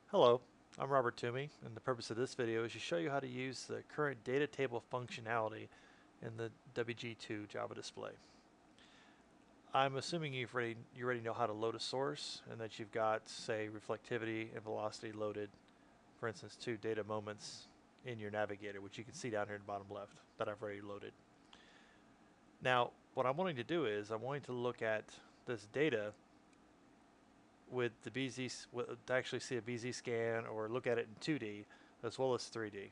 Hello, I'm Robert Toomey, and the purpose of this video is to show you how to use the current data table functionality in the WG2 Java display. I'm assuming you already know how to load a source and that you've got, say, reflectivity and velocity loaded, for instance, two data moments in your navigator, which you can see down here in the bottom left that I've already loaded. Now, what I'm wanting to do is I'm wanting to look at this data with the BZ, to actually see a BZ scan or look at it in 2D as well as 3D.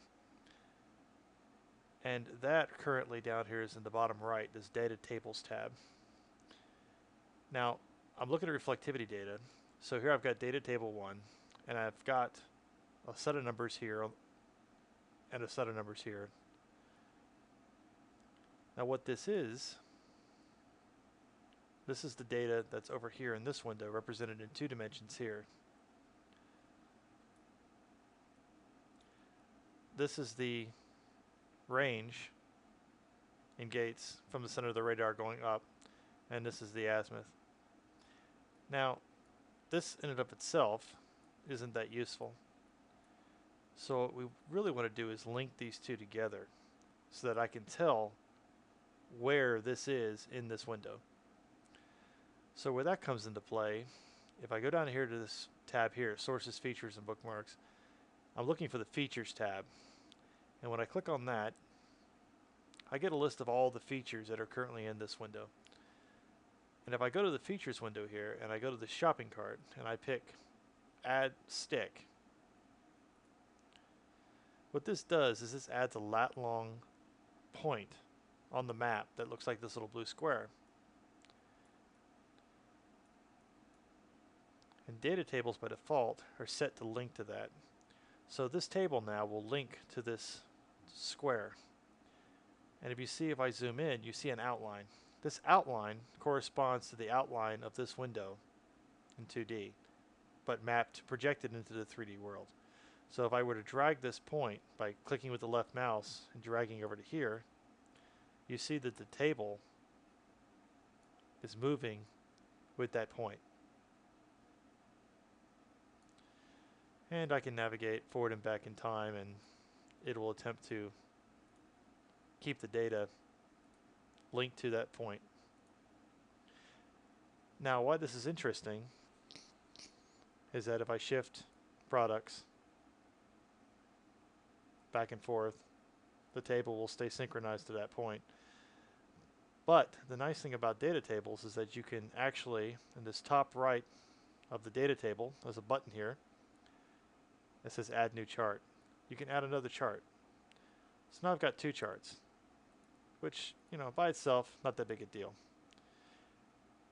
And that currently down here is in the bottom right, this data tables tab. Now, I'm looking at reflectivity data. So here I've got data table 1, and I've got a set of numbers here and a set of numbers here. Now what this is the data that's over here in this window, represented in 2 dimensions here. This is the range in gates from the center of the radar going up, and this is the azimuth. Now, this in and of itself isn't that useful. So what we really want to do is link these two together so that I can tell where this is in this window. So where that comes into play, if I go down here to this tab here, Sources, Features, and Bookmarks, I'm looking for the Features tab. And when I click on that, I get a list of all the features that are currently in this window. And if I go to the Features window here, and I go to the shopping cart, and I pick Add Stick, what this does is this adds a lat long point on the map that looks like this little blue square. And data tables by default are set to link to that. So this table now will link to this square. And if you see, if I zoom in, you see an outline. This outline corresponds to the outline of this window in 2D, but projected into the 3D world. So if I were to drag this point by clicking with the left mouse and dragging over to here, you see that the table is moving with that point. And I can navigate forward and back in time, and it will attempt to keep the data linked to that point. Now, why this is interesting is that if I shift products back and forth, the table will stay synchronized to that point. But the nice thing about data tables is that you can actually, in this top right of the data table, there's a button here that says Add New Chart. You can add another chart. So now I've got 2 charts, which, by itself, not that big a deal.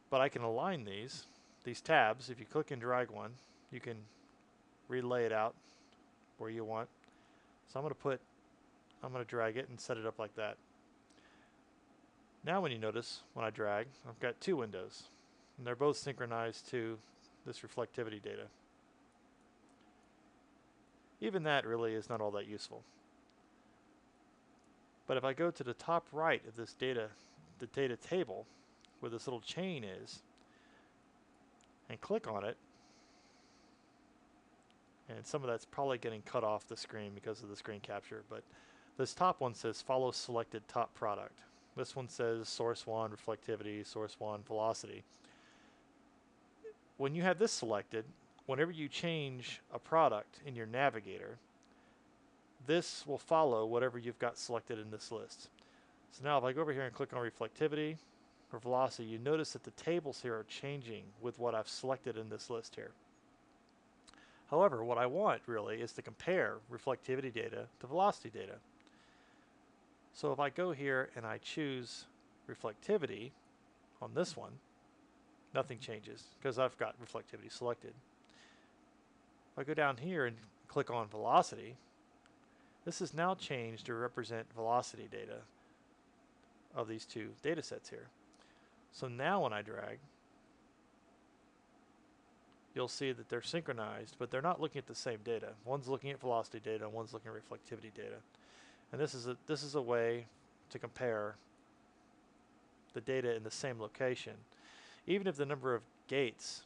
But I can align these tabs. If you click and drag one, you can relay it out where you want. So I'm going to drag it and set it up like that. Now when you notice, when I drag, I've got 2 windows, and they're both synchronized to this reflectivity data. Even that really is not all that useful. But if I go to the top right of this data, the data table, where this little chain is, and click on it, and some of that's probably getting cut off the screen because of the screen capture, but this top one says follow selected top product. This one says source 1 reflectivity, source 1 velocity. When you have this selected, whenever you change a product in your navigator, this will follow whatever you've got selected in this list. So now if I go over here and click on reflectivity or velocity, you notice that the tables here are changing with what I've selected in this list here. However, what I want really is to compare reflectivity data to velocity data. So if I go here and I choose reflectivity on this one, nothing changes because I've got reflectivity selected. If I go down here and click on velocity, this is now changed to represent velocity data of these 2 data sets here. So now when I drag, you'll see that they're synchronized, but they're not looking at the same data. One's looking at velocity data, and one's looking at reflectivity data. And this is a way to compare the data in the same location, even if the number of gates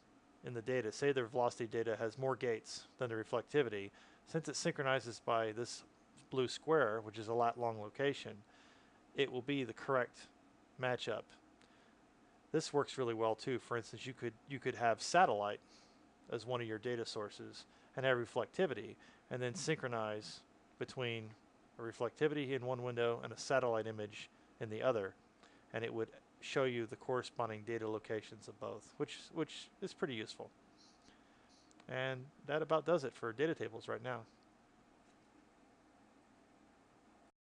in the data, say the velocity data has more gates than the reflectivity, since it synchronizes by this blue square, which is a lat long location, it will be the correct matchup. This works really well too. For instance, you could have satellite as one of your data sources and have reflectivity, and then synchronize between a reflectivity in one window and a satellite image in the other, and it would show you the corresponding data locations of both, which is pretty useful. And that about does it for data tables right now.